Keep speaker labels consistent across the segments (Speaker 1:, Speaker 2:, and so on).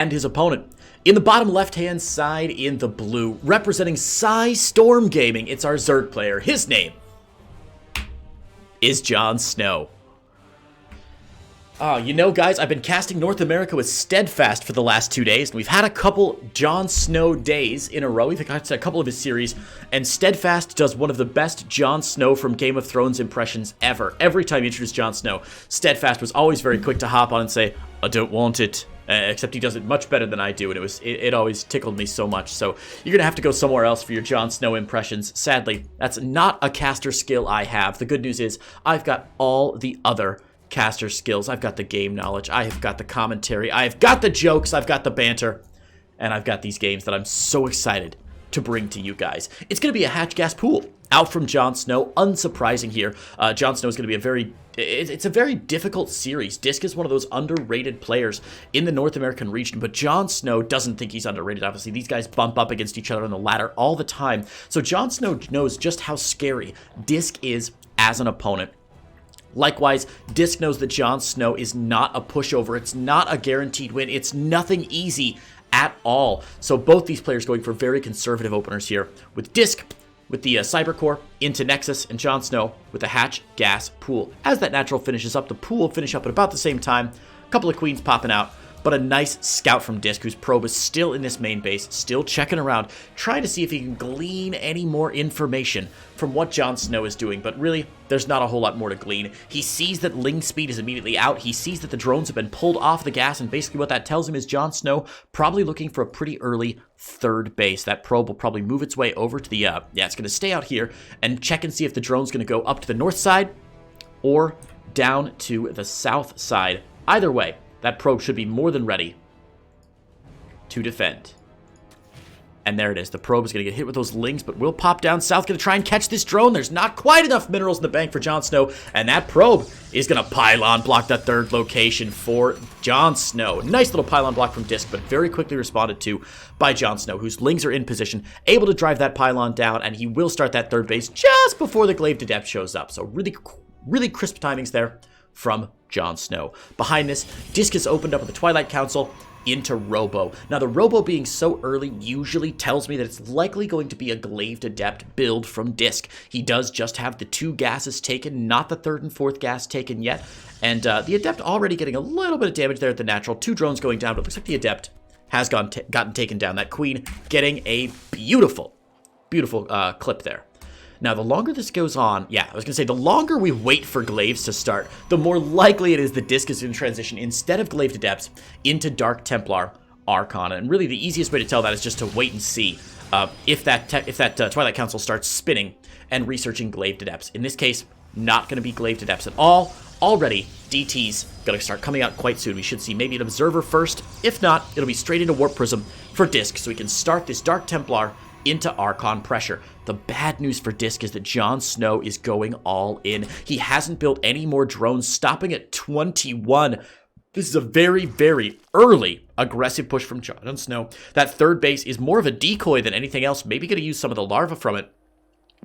Speaker 1: And his opponent. In the bottom left-hand side in the blue, representing Storm Gaming, it's our Zerg player. His name is JonSnow. You know, guys, I've been casting North America with Steadfast for the last 2 days, and we've had a couple JonSnow days in a row. We've got a couple of his series, and Steadfast does one of the best JonSnow from Game of Thrones impressions ever. Every time you introduce JonSnow, Steadfast was always very quick to hop on and say, "I don't want it." Except he does it much better than I do, and it always tickled me so much. So you're gonna have to go somewhere else for your JonSnow impressions. Sadly, that's not a caster skill I have. The good news is I've got all the other caster skills. I've got the game knowledge, I have got the commentary, I've got the jokes, I've got the banter, and I've got these games that I'm so excited to bring to you guys. It's gonna be a hatch gas pool out from JonSnow. Unsurprising here. JonSnow is gonna be it's a very difficult series. DisK is one of those underrated players in the North American region, but JonSnow doesn't think he's underrated. Obviously, these guys bump up against each other on the ladder all the time. So JonSnow knows just how scary DisK is as an opponent. Likewise, DisK knows that JonSnow is not a pushover. It's not a guaranteed win. It's nothing easy at all. So both these players going for very conservative openers here. With DisK, with the Cybercore into Nexus, and JonSnow with the hatch gas pool. As that natural finishes up, the pool will finish up at about the same time. A couple of queens popping out, but a nice scout from DisK, whose probe is still in this main base, still checking around, trying to see if he can glean any more information from what JonSnow is doing, but really, there's not a whole lot more to glean. He sees that Ling speed is immediately out, he sees that the drones have been pulled off the gas, and basically what that tells him is JonSnow probably looking for a pretty early third base. That probe will probably move its way over to the, it's going to stay out here, and check and see if the drone's going to go up to the north side, or down to the south side. Either way, that probe should be more than ready to defend. And there it is. The probe is going to get hit with those lings, but will pop down south. Going to try and catch this drone. There's not quite enough minerals in the bank for JonSnow, and that probe is going to pylon block that third location for JonSnow. Nice little pylon block from DisK, but very quickly responded to by JonSnow, whose lings are in position, able to drive that pylon down, and he will start that third base just before the Glaive to Depth shows up. So really crisp timings there from JonSnow. Behind this, DisK has opened up with the Twilight Council into Robo. Now, the Robo being so early usually tells me that it's likely going to be a Glaive to Depth build from DisK. He does just have the 2 gases taken, not the 3rd and 4th gas taken yet, and the Adept already getting a little bit of damage there at the natural. 2 drones going down, but it looks like the Adept has gotten taken down. That Queen getting a beautiful clip there. Now, the longer this goes on, I was going to say, the longer we wait for Glaives to start, the more likely it is that DisK is going to transition, instead of Glaive to Depths, into Dark Templar Arcana. And really, the easiest way to tell that is just to wait and see if that Twilight Council starts spinning and researching Glaive to Depths. In this case, not going to be Glaive to Depths at all. Already, DT's going to start coming out quite soon. We should see maybe an Observer first. If not, it'll be straight into Warp Prism for DisK, so we can start this Dark Templar into Archon pressure. The bad news for DisK is that JonSnow is going all in. He hasn't built any more drones, stopping at 21. This is a very, very early aggressive push from JonSnow. That third base is more of a decoy than anything else. Maybe going to use some of the larva from it.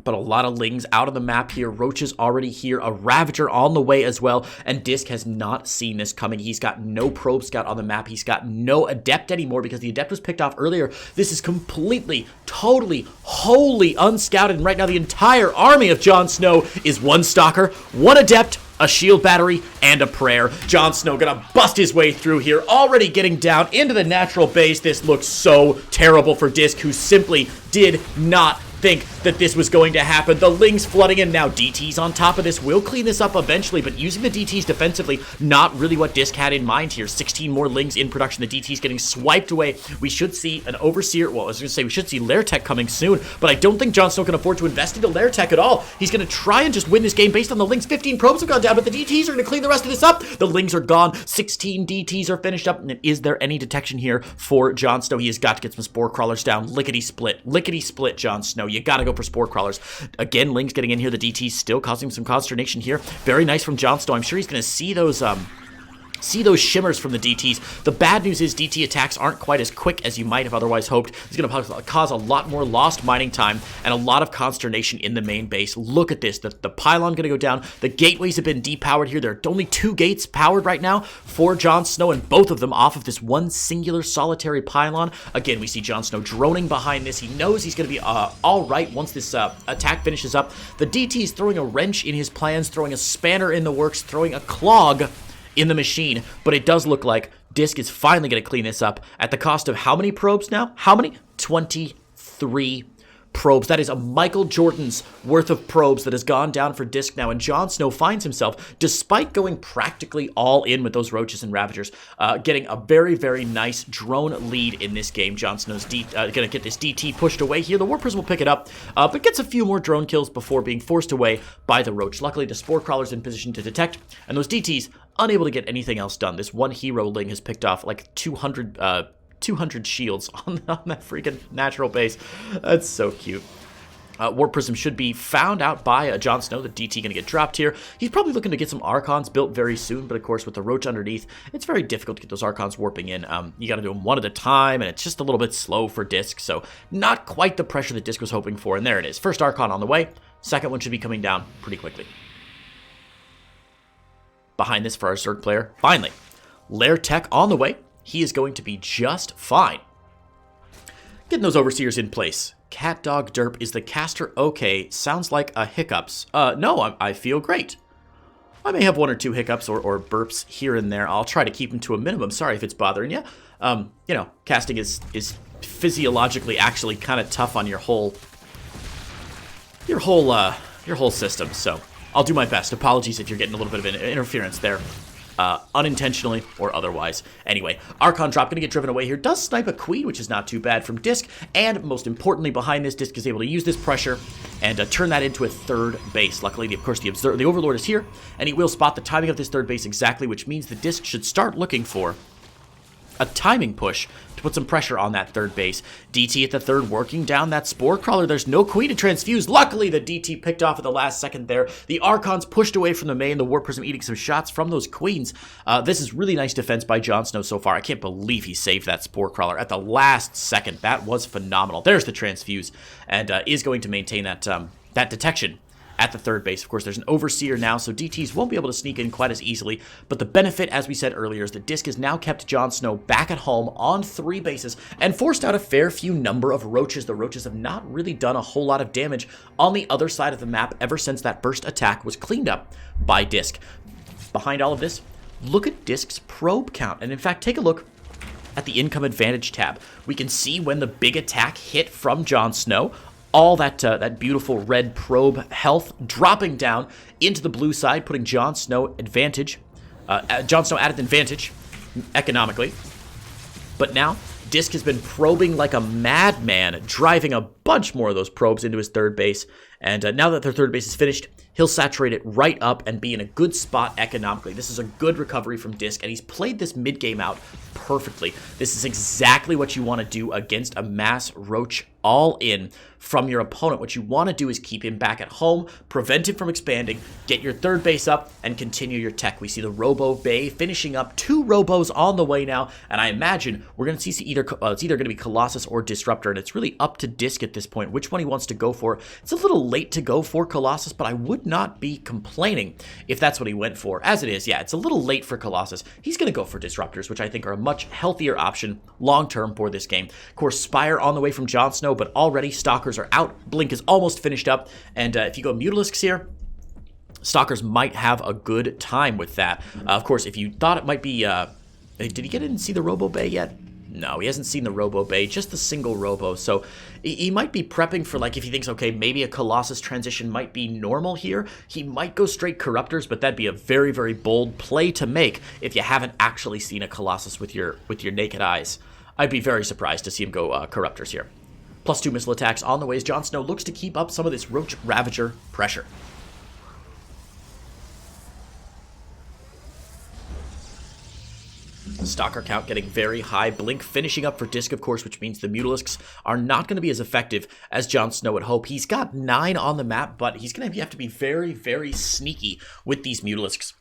Speaker 1: But a lot of lings out on the map here. Roaches already here. A Ravager on the way as well. And DisK has not seen this coming. He's got no Probe Scout on the map. He's got no Adept anymore because the Adept was picked off earlier. This is completely, totally, wholly unscouted. And right now the entire army of JonSnow is 1 Stalker, 1 Adept, a Shield Battery, and a Prayer. JonSnow gonna bust his way through here, already getting down into the natural base. This looks so terrible for DisK, who simply did not think that this was going to happen. The lings flooding in now. DT's on top of this. Will clean this up eventually, but using the DT's defensively, not really what DisK had in mind here. 16 more lings in production. The DT's getting swiped away. We should see an Overseer. Well, I was going to say we should see Lair Tech coming soon, but I don't think JonSnow can afford to invest into Lair Tech at all. He's going to try and just win this game based on the lings. 15 probes have gone down, but the DT's are going to clean the rest of this up. The lings are gone. 16 DT's are finished up, and is there any detection here for JonSnow? He has got to get some Spore Crawlers down. Lickety split, JonSnow. You got to go for Spore Crawlers. Again, lings getting in here. The DT's still causing some consternation here. Very nice from JonSnow. I'm sure he's going to see those See those shimmers from the DTs. The bad news is DT attacks aren't quite as quick as you might have otherwise hoped. It's going to cause a lot more lost mining time and a lot of consternation in the main base. Look at this. The pylon going to go down. The gateways have been depowered here. There are only 2 gates powered right now for JonSnow, and both of them off of this one singular solitary pylon. Again, we see JonSnow droning behind this. He knows he's going to be all right once this attack finishes up. The DT is throwing a wrench in his plans, throwing a spanner in the works, throwing a clog in the machine, but it does look like DisK is finally going to clean this up at the cost of how many probes now? How many? 23 probes. That is a Michael Jordan's worth of probes that has gone down for DisK now, and JonSnow finds himself, despite going practically all in with those Roaches and Ravagers, getting a very, very nice drone lead in this game. JonSnow's going to get this DT pushed away here. The Warp Prism will pick it up, but gets a few more drone kills before being forced away by the Roach. Luckily, the Spore Crawler's in position to detect, and those DTs unable to get anything else done. This one hero Ling has picked off like 200 shields on that freaking natural base. That's so cute. Warp Prism should be found out by JonSnow. The DT going to get dropped here. He's probably looking to get some Archons built very soon, but of course with the Roach underneath, it's very difficult to get those Archons warping in. You got to do them one at a time, and it's just a little bit slow for DisK, so not quite the pressure that DisK was hoping for, and there it is. First Archon on the way. Second one should be coming down pretty quickly. Behind this for our Zerg player, finally, Lair Tech on the way. He is going to be just fine. Getting those Overseers in place. Cat Dog Derp, is the caster okay? Sounds like a hiccups. No, I feel great. I may have 1 or 2 hiccups or burps here and there. I'll try to keep them to a minimum. Sorry if it's bothering you. You know, casting is physiologically actually kind of tough on your whole system, so I'll do my best. Apologies if you're getting a little bit of interference there. Unintentionally or otherwise. Anyway, Archon drop going to get driven away here. Does snipe a Queen, which is not too bad from DisK. And most importantly, behind this, DisK is able to use this pressure and turn that into a 3rd base. Luckily, of course, the Overlord is here, and he will spot the timing of this 3rd base exactly, which means the DisK should start looking for a timing push to put some pressure on that 3rd base. DT at the 3rd working down that Spore Crawler. There's no Queen to transfuse. Luckily, the DT picked off at the last second there. The Archons pushed away from the main. The Warp Prism eating some shots from those Queens. This is really nice defense by JonSnow so far. I can't believe he saved that Spore Crawler at the last second. That was phenomenal. There's the transfuse, and is going to maintain that detection at the 3rd base. Of course, there's an Overseer now, so DTs won't be able to sneak in quite as easily, but the benefit, as we said earlier, is that DisK has now kept JonSnow back at home on 3 bases and forced out a fair few number of Roaches. The Roaches have not really done a whole lot of damage on the other side of the map ever since that first attack was cleaned up by DisK. Behind all of this, look at DisK's probe count, and in fact, take a look at the income advantage tab. We can see when the big attack hit from JonSnow. All that beautiful red probe health dropping down into the blue side, putting JonSnow at an advantage economically. But now, DisK has been probing like a madman, driving a bunch more of those probes into his 3rd base. And now that their 3rd base is finished, he'll saturate it right up and be in a good spot economically. This is a good recovery from DisK, and he's played this mid-game out perfectly. This is exactly what you want to do against a mass Roach all-in from your opponent. What you want to do is keep him back at home, prevent him from expanding, get your 3rd base up, and continue your tech. We see the Robo Bay finishing up. 2 Robos on the way now, and I imagine we're going to see it's either going to be Colossus or Disruptor, and it's really up to DisK at this point which one he wants to go for. It's a little late to go for Colossus, but I would not be complaining if that's what he went for. As it is, yeah, it's a little late for Colossus. He's going to go for Disruptors, which I think are a much healthier option long-term for this game. Of course, Spire on the way from JonSnow, but already Stalkers are out. Blink is almost finished up, and if you go Mutalisks here, Stalkers might have a good time with that. Of course, if you thought it might be... did he get in and see the Robo Bay yet? No, he hasn't seen the Robo Bay, just the single Robo. So he might be prepping for, like, if he thinks, okay, maybe a Colossus transition might be normal here, he might go straight Corruptors, but that'd be a very, very bold play to make if you haven't actually seen a Colossus with your naked eyes. I'd be very surprised to see him go Corruptors here. +2 missile attacks on the way as JonSnow looks to keep up some of this Roach Ravager pressure. Stalker count getting very high. Blink finishing up for DisK, of course, which means the Mutalisks are not going to be as effective as JonSnow would hope. He's got 9 on the map, but he's going to have to be very, very sneaky with these Mutalisks.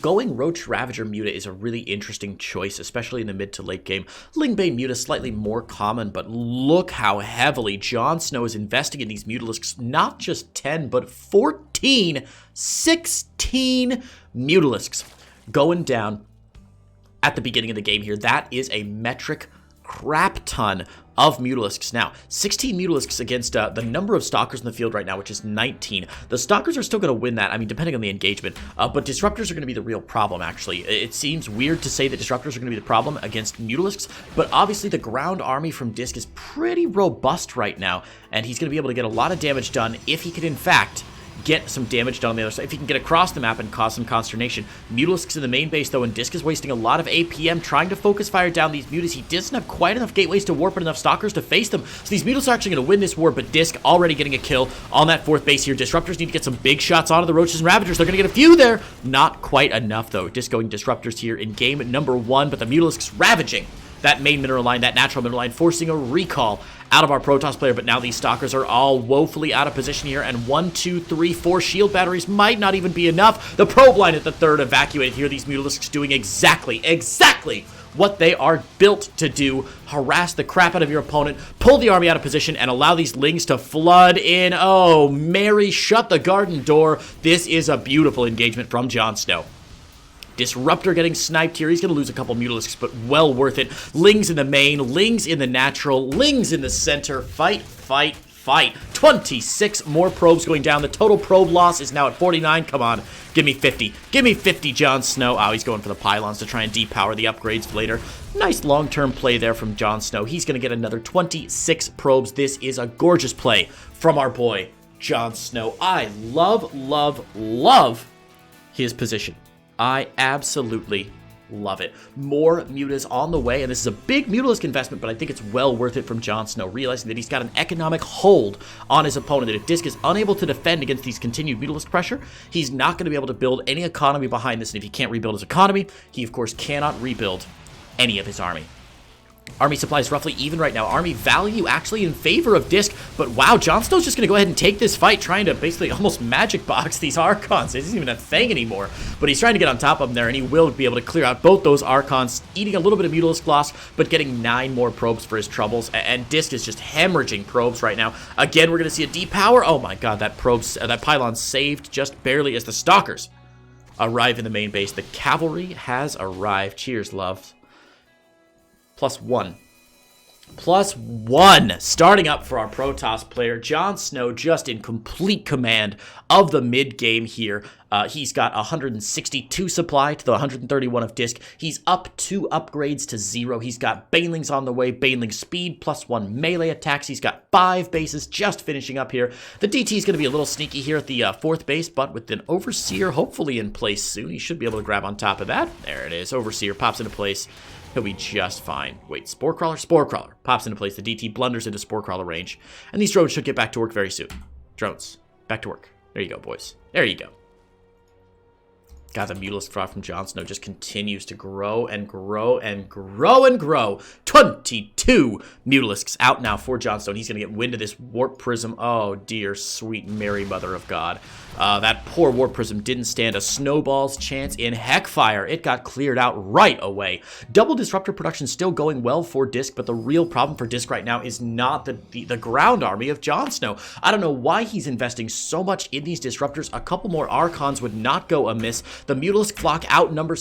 Speaker 1: Going Roach Ravager Muta is a really interesting choice, especially in the mid to late game. Lingbane Muta slightly more common, but look how heavily JonSnow is investing in these Mutalisks. Not just 10, but 14, 16 Mutalisks going down at the beginning of the game here. That is a metric crap ton of Mutalisks. Now, 16 Mutalisks against the number of Stalkers in the field right now, which is 19. The Stalkers are still going to win that, I mean, depending on the engagement, but Disruptors are going to be the real problem, actually. It seems weird to say that Disruptors are going to be the problem against Mutalisks, but obviously the ground army from DisK is pretty robust right now, and he's going to be able to get a lot of damage done if he can, in fact, get some damage done on the other side. If he can get across the map and cause some consternation. Mutalisks in the main base, though, and DisK is wasting a lot of APM trying to focus fire down these Mutas. He doesn't have quite enough gateways to warp and enough Stalkers to face them. So these Mutas are actually going to win this war, but DisK already getting a kill on that 4th base here. Disruptors need to get some big shots onto the Roaches and Ravagers. They're going to get a few there. Not quite enough, though. DisK going Disruptors here in game number 1, but the Mutalisks ravaging that main mineral line, that natural mineral line, forcing a recall out of our Protoss player, but now these Stalkers are all woefully out of position here, and 1, 2, 3, 4 shield batteries might not even be enough. The probe line at the 3rd evacuated here. These Mutalisks doing exactly what they are built to do. Harass the crap out of your opponent, pull the army out of position, and allow these Lings to flood in. Oh, Mary, shut the garden door. This is a beautiful engagement from JonSnow. Disruptor getting sniped here. He's going to lose a couple Mutalisks, but well worth it. Lings in the main, Lings in the natural, Lings in the center. Fight, fight, fight. 26 more probes going down. The total probe loss is now at 49. Come on, give me 50. Give me 50, JonSnow. Oh, he's going for the pylons to try and depower the upgrades later. Nice long-term play there from JonSnow. He's going to get another 26 probes. This is a gorgeous play from our boy, JonSnow. I love his position. I absolutely love it. More Mutas on the way, and this is a big Mutalisk investment, but I think it's well worth it from JonSnow, realizing that he's got an economic hold on his opponent, that if DisK is unable to defend against these continued Mutalisk pressure, he's not going to be able to build any economy behind this, and if he can't rebuild his economy, he of course cannot rebuild any of his army. Army supply is roughly even right now. Army value actually in favor of DisK, but wow, JonSnow's just going to go ahead and take this fight, trying to basically almost magic box these Archons. He doesn't even have Fang anymore, but he's trying to get on top of them there, and he will be able to clear out both those Archons, eating a little bit of Mutalisk loss, but getting 9 more probes for his troubles, and DisK is just hemorrhaging probes right now. Again, we're going to see a depower. Oh my god, that pylon saved just barely as the Stalkers arrive in the main base. The cavalry has arrived. Cheers, love. +1. +1 starting up for our Protoss player. JonSnow just in complete command of the mid game here. He's got 162 supply to the 131 of DisK. He's up 2 upgrades to 0. He's got Banelings on the way, Baneling speed, +1 melee attacks. He's got 5 bases just finishing up here. The DT is going to be a little sneaky here at the 4th base, but with an Overseer hopefully in place soon, he should be able to grab on top of that. There it is. Overseer pops into place. He'll be just fine. Wait, Spore Crawler? Spore Crawler pops into place. The DT blunders into Spore Crawler range. And these drones should get back to work very soon. Drones, back to work. There you go, boys. There you go. God, the Mutalisk fraud from JonSnow just continues to grow and grow and grow and grow. 22 Mutalisks out now for JonSnow. He's going to get wind of this Warp Prism. Oh, dear, sweet Mary Mother of God. That poor Warp Prism didn't stand a snowball's chance in Heckfire. It got cleared out right away. Double Disruptor production still going well for DisK, but the real problem for DisK right now is not the ground army of JonSnow. I don't know why he's investing so much in these Disruptors. A couple more Archons would not go amiss. The Mutalisk flock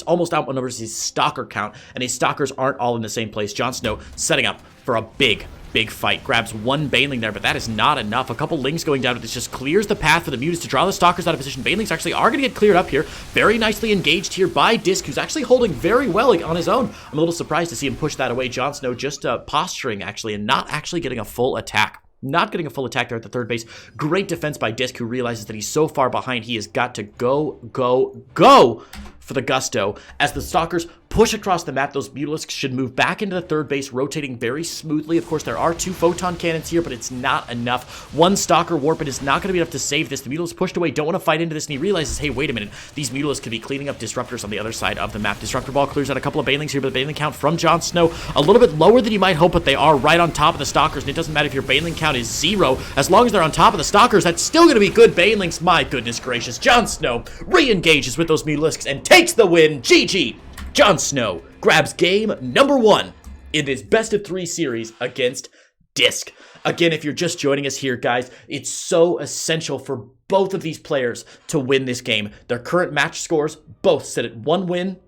Speaker 1: almost outnumbers his Stalker count, and his Stalkers aren't all in the same place. JonSnow setting up for a big fight. Grabs 1 Baneling there, but that is not enough. A couple Lings going down, but this just clears the path for the Mutas to draw the Stalkers out of position. Banelings actually are going to get cleared up here. Very nicely engaged here by DisK, who's actually holding very well on his own. I'm a little surprised to see him push that away. JonSnow just posturing, actually, and not actually getting a full attack. Not getting a full attack there at the 3rd base. Great defense by DisK, who realizes that he's so far behind, he has got to go for the gusto as the Stalkers push across the map. Those Mutalisks should move back into the third base, rotating very smoothly. Of course, there are 2 Photon Cannons here, but it's not enough. 1 Stalker Warp, it is not going to be enough to save this. The Mutalisk pushed away, don't want to fight into this, and he realizes, hey, wait a minute, these Mutalisks could be cleaning up Disruptors on the other side of the map. Disruptor Ball clears out a couple of Banelings here, but the Baneling count from JonSnow a little bit lower than you might hope, but they are right on top of the Stalkers, and it doesn't matter if your Baneling count is 0. As long as they're on top of the Stalkers, that's still going to be good Banelings. My goodness gracious. JonSnow re-engages with those Mutalisks and takes the win. GG. JonSnow grabs game number 1 in this best of 3 series against DisK. Again, if you're just joining us here, guys, it's so essential for both of these players to win this game. Their current match scores both sit at 1 win,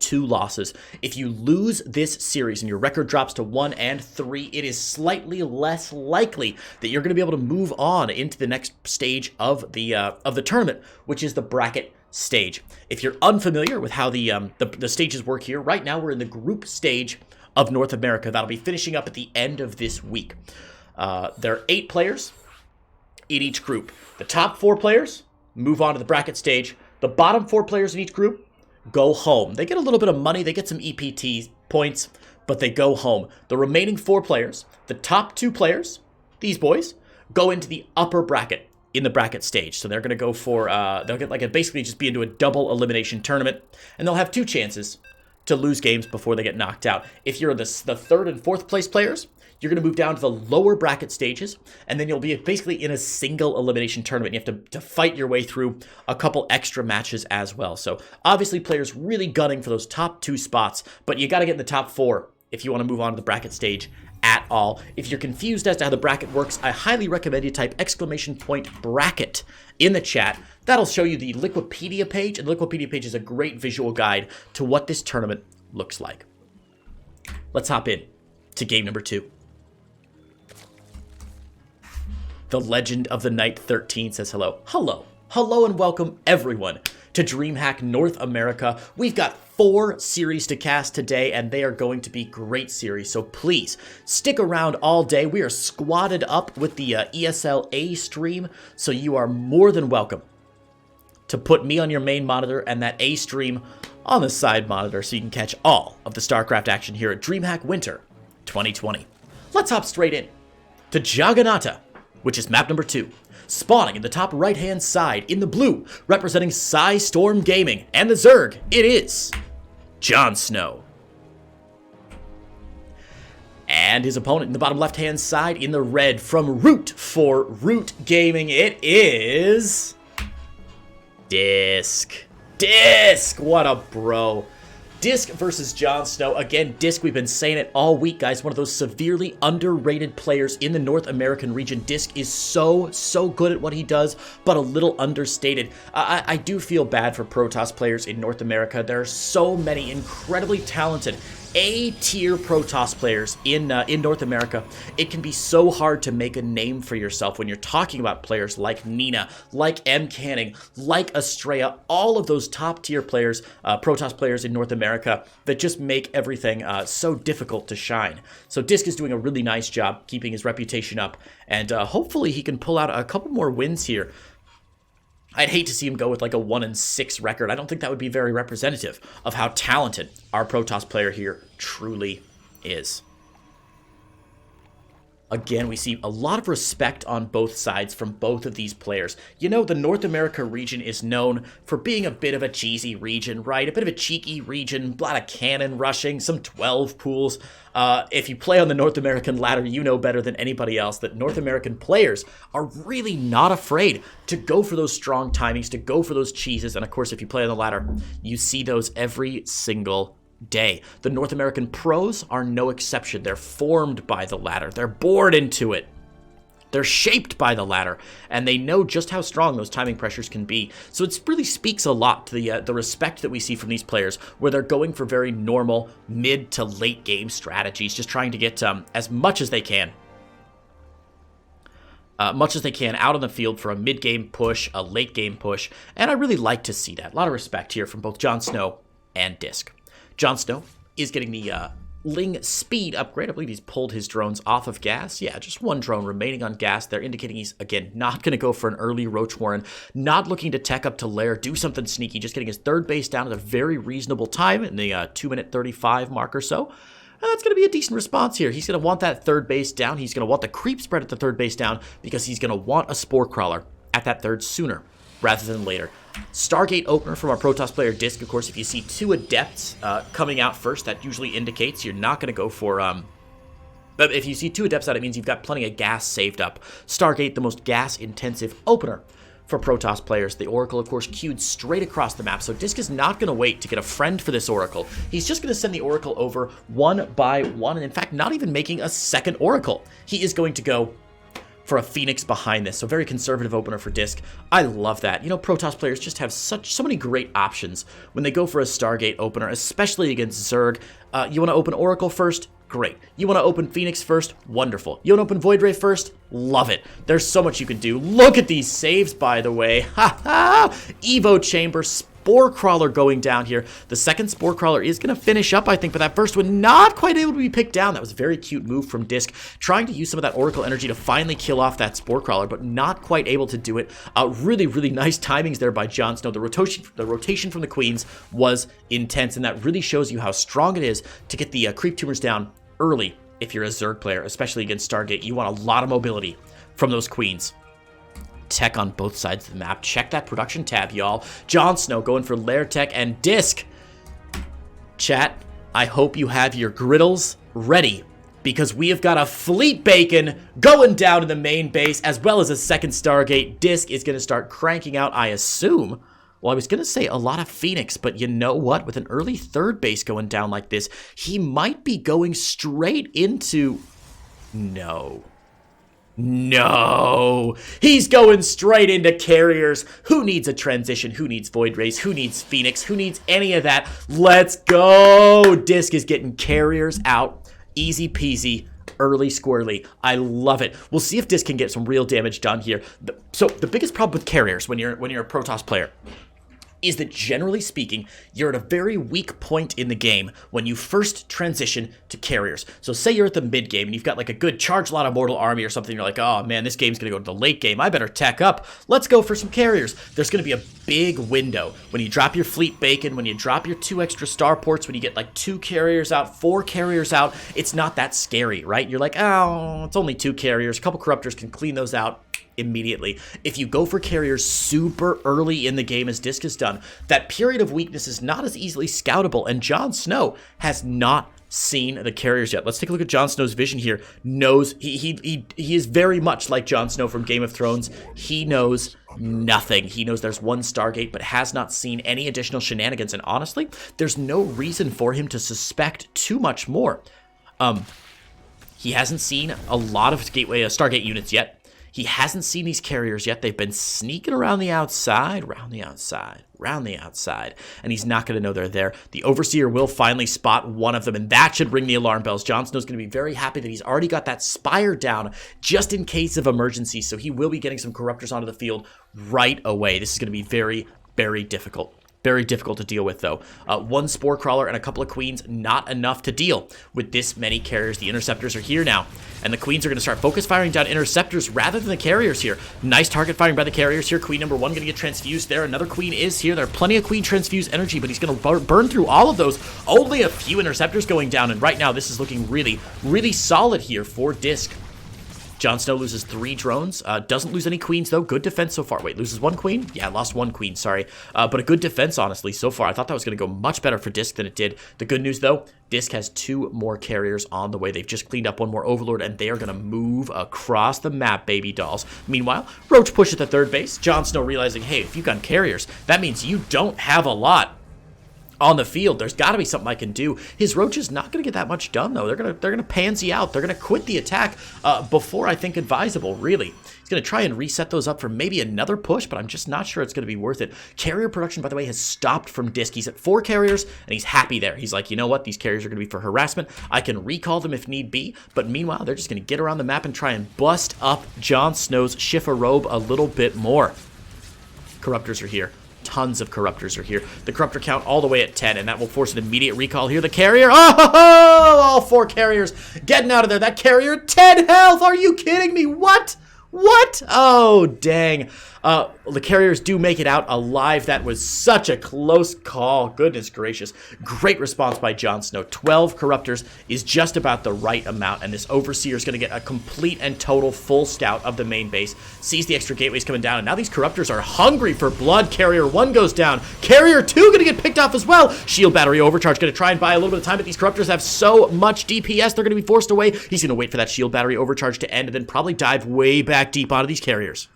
Speaker 1: 2 losses. If you lose this series and your record drops to 1 and 3, it is slightly less likely that you're going to be able to move on into the next stage of the tournament, which is the bracket stage. If you're unfamiliar with how the stages work here, right now we're in the group stage of North America. That'll be finishing up at the end of this week. There are 8 players in each group. The top 4 players move on to the bracket stage. The bottom 4 players in each group go home. They get a little bit of money, they get some EPT points, but they go home. The remaining 4 players, the top 2 players, these boys, go into the upper bracket in the bracket stage. So they're going to go for, they'll get basically just be into a double elimination tournament, and they'll have 2 chances to lose games before they get knocked out. If you're the 3rd and 4th place players, you're going to move down to the lower bracket stages, and then you'll be basically in a single elimination tournament. You have to fight your way through a couple extra matches as well. So obviously players really gunning for those top 2 spots, but you got to get in the top 4 if you want to move on to the bracket stage at all. If you're confused as to how the bracket works, I highly recommend you type !bracket in the chat. That'll show you the Liquipedia page, and the Liquipedia page is a great visual guide to what this tournament looks like. Let's hop in to game number 2. The Legend of the Night 13 says hello. Hello. Hello and welcome everyone to DreamHack North America. We've got 4 series to cast today, and they are going to be great series, so please stick around all day. We are squatted up with the ESL A stream, so you are more than welcome to put me on your main monitor and that A stream on the side monitor so you can catch all of the StarCraft action here at DreamHack Winter 2020. Let's hop straight in to Jagannatha, which is map number 2. Spawning in the top right-hand side in the blue, representing Storm Gaming, and the Zerg, it is JonSnow. And his opponent in the bottom left-hand side in the red, from Root for Root Gaming, it is DisK. DisK, what a bro. DisK versus JonSnow. Again, DisK, we've been saying it all week, guys. One of those severely underrated players in the North American region. DisK is so good at what he does, but a little understated. I do feel bad for Protoss players in North America. There are so many incredibly talented A-tier Protoss players in North America. It can be so hard to make a name for yourself when you're talking about players like Nina, like M. Canning, like Estrella, all of those top-tier players, Protoss players in North America that just make everything so difficult to shine. So DisK is doing a really nice job keeping his reputation up, and hopefully he can pull out a couple more wins here. I'd hate to see him go with like a 1-6 record. I don't think that would be very representative of how talented our Protoss player here truly is. Again, we see a lot of respect on both sides from both of these players. You know, the North America region is known for being a bit of a cheesy region, right? A bit of a cheeky region, a lot of cannon rushing, some 12 pools. If you play on the North American ladder, you know better than anybody else that North American players are really not afraid to go for those strong timings, to go for those cheeses. And of course, if you play on the ladder, you see those every single day. The North American pros are no exception. They're formed by the ladder. They're born into it. They're shaped by the ladder, and they know just how strong those timing pressures can be. So it really speaks a lot to the respect that we see from these players, where they're going for very normal mid to late game strategies, just trying to get as much as they can. Out on the field for a mid-game push, a late-game push, and I really like to see that. A lot of respect here from both JonSnow and DisK. JonSnow is getting the Ling speed upgrade. I believe he's pulled his drones off of gas. Yeah, just one drone remaining on gas. They're indicating he's, again, not going to go for an early Roach Warren, not looking to tech up to lair, do something sneaky, just getting his third base down at a very reasonable time in the 2-minute 35 mark or so. And that's going to be a decent response here. He's going to want that third base down. He's going to want the creep spread at the third base down because he's going to want a Spore Crawler at that third sooner rather than later. Stargate opener from our Protoss player DisK. Of course, if you see 2 Adepts coming out first, that usually indicates you're not going to go for... But if you see 2 Adepts out, it means you've got plenty of gas saved up. Stargate, the most gas-intensive opener for Protoss players. The Oracle, of course, queued straight across the map, so DisK is not going to wait to get a friend for this Oracle. He's just going to send the Oracle over one by one, and in fact, not even making a second Oracle. He is going to go for a Phoenix behind this. So very conservative opener for DisK. I love that. You know, Protoss players just have so many great options when they go for a Stargate opener, especially against Zerg. You want to open Oracle first? Great. You want to open Phoenix first? Wonderful. You want to open Void Ray first? Love it. There's so much you can do. Look at these saves, by the way. Ha ha! Evo Chamber, Spore Crawler going down here. The second Spore Crawler is going to finish up, I think, but that first one not quite able to be picked down. That was a very cute move from DisK, trying to use some of that Oracle energy to finally kill off that Spore Crawler, but not quite able to do it. Really, really nice timings there by JonSnow. The rotation from the Queens was intense, and that really shows you how strong it is to get the creep tumors down early if you're a Zerg player, especially against Stargate. You want a lot of mobility from those Queens. Tech on both sides of the map. Check that production tab, y'all. JonSnow going for Lair Tech and DisK. Chat, I hope you have your griddles ready, because we have got a Fleet Bacon going down in the main base, as well as a second Stargate. DisK is going to start cranking out, I assume. Well, I was going to say a lot of Phoenix, but you know what? With an early third base going down like this, he might be going straight into... No. He's going straight into carriers. Who needs a transition? Who needs Void Rays? Who needs Phoenix? Who needs any of that? Let's go! DisK is getting carriers out. Easy peasy. Early squirrely. I love it. We'll see if DisK can get some real damage done here. So the biggest problem with carriers when you're a Protoss player is that, generally speaking, you're at a very weak point in the game when you first transition to carriers. So say you're at the mid game and you've got like a good charge lot of Mortal Army or something. You're like, oh man, this game's going to go to the late game. I better tech up. Let's go for some carriers. There's going to be a big window when you drop your Fleet Bacon, when you drop your 2 extra starports, when you get like 2 carriers out, 4 carriers out. It's not that scary, right? You're like, oh, it's only 2 carriers. A couple Corruptors can clean those out immediately. If you go for carriers super early in the game, as DisK has done, that period of weakness is not as easily scoutable, and JonSnow has not seen the carriers yet. Let's take a look at JonSnow's vision here. He is very much like JonSnow from Game of Thrones. He knows nothing. He knows there's one Stargate, but has not seen any additional shenanigans, and honestly, there's no reason for him to suspect too much more. He hasn't seen a lot of Stargate units yet. He hasn't seen these carriers yet. They've been sneaking around the outside, around the outside, and he's not going to know they're there. The Overseer will finally spot one of them, and that should ring the alarm bells. JonSnow's going to be very happy that he's already got that Spire down just in case of emergency, so he will be getting some Corruptors onto the field right away. This is going to be very, very difficult. Very difficult to deal with, though. 1 Spore Crawler and a couple of Queens, not enough to deal with this many carriers. The Interceptors are here now, and the Queens are going to start focus firing down Interceptors rather than the carriers here. Nice target firing by the carriers here. Queen number 1 going to get transfused there. Another Queen is here. There are plenty of Queen transfused energy, but he's going to burn through all of those. Only a few Interceptors going down, and right now this is looking really, really solid here for DisK. JonSnow loses 3 drones, doesn't lose any Queens though. Good defense so far. Wait, loses 1 Queen? Yeah, lost 1 Queen, sorry. But a good defense, honestly, so far. I thought that was going to go much better for DisK than it did. The good news though, DisK has 2 more carriers on the way. They've just cleaned up 1 more Overlord, and they are going to move across the map, baby dolls. Meanwhile, Roach push at the third base. JonSnow realizing, hey, if you've got carriers, that means you don't have a lot on the field. There's got to be something I can do. His Roach is not going to get that much done, though. They're gonna pansy out. They're going to quit the attack before I think advisable, really. He's going to try and reset those up for maybe another push, but I'm just not sure it's going to be worth it. Carrier production, by the way, has stopped from DisK. He's at 4 carriers, and he's happy there. He's like, you know what? These carriers are going to be for harassment. I can recall them if need be, but meanwhile, they're just going to get around the map and try and bust up JonSnow's Schiffer Robe a little bit more. Corruptors are here. tons of Corruptors are here. The Corruptor count all the way at 10, and that will force an immediate recall here. The Carrier, oh, all 4 Carriers getting out of there. That Carrier, 10 health. Are you kidding me? What? What? Oh, dang. The Carriers do make it out alive. That was such a close call. Goodness gracious. Great response by JonSnow. 12 Corruptors is just about the right amount, and this Overseer is going to get a complete and total full scout of the main base. Sees the extra gateways coming down, and now these Corruptors are hungry for blood. Carrier 1 goes down. Carrier 2 going to get picked off as well. Shield Battery Overcharge going to try and buy a little bit of time, but these Corruptors have so much DPS, they're going to be forced away. He's going to wait for that Shield Battery Overcharge to end, and then probably dive way back deep onto these Carriers.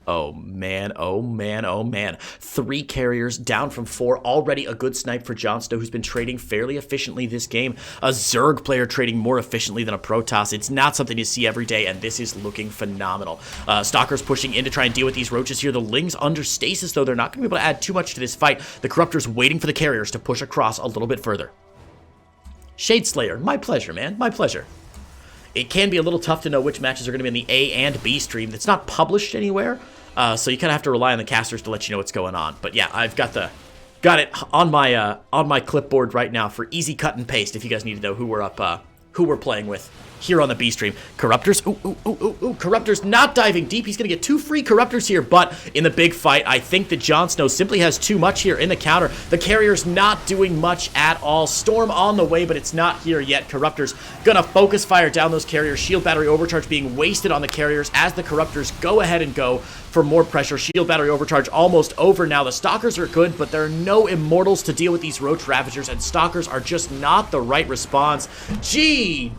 Speaker 1: Oh man, oh man, oh man. 3 Carriers down from 4. Already a good snipe for JonSnow, who's been trading fairly efficiently this game. A Zerg player trading more efficiently than a Protoss. It's not something you see every day, and this is looking phenomenal. Stalkers pushing in to try and deal with these roaches here. The Lings under stasis, though. They're not going to be able to add too much to this fight. The Corruptors waiting for the Carriers to push across a little bit further. Shade Slayer, my pleasure, man. My pleasure. It can be a little tough to know which matches are going to be in the A and B stream. It's not published anywhere. So you kind of have to rely on the casters to let you know what's going on. But yeah, I've got it on my clipboard right now for easy cut and paste. If you guys need to know who we're playing with here on the B stream. Corruptors, Corruptors not diving deep. He's gonna get 2 free Corruptors here, but in the big fight, I think that JonSnow simply has too much here in the counter. The Carrier's not doing much at all. Storm on the way, but it's not here yet. Corruptors gonna focus fire down those Carriers. Shield Battery Overcharge being wasted on the Carriers as the Corruptors go ahead and go for more pressure. Shield Battery Overcharge almost over now. The Stalkers are good, but there are no Immortals to deal with these Roach Ravagers, and Stalkers are just not the right response. GG!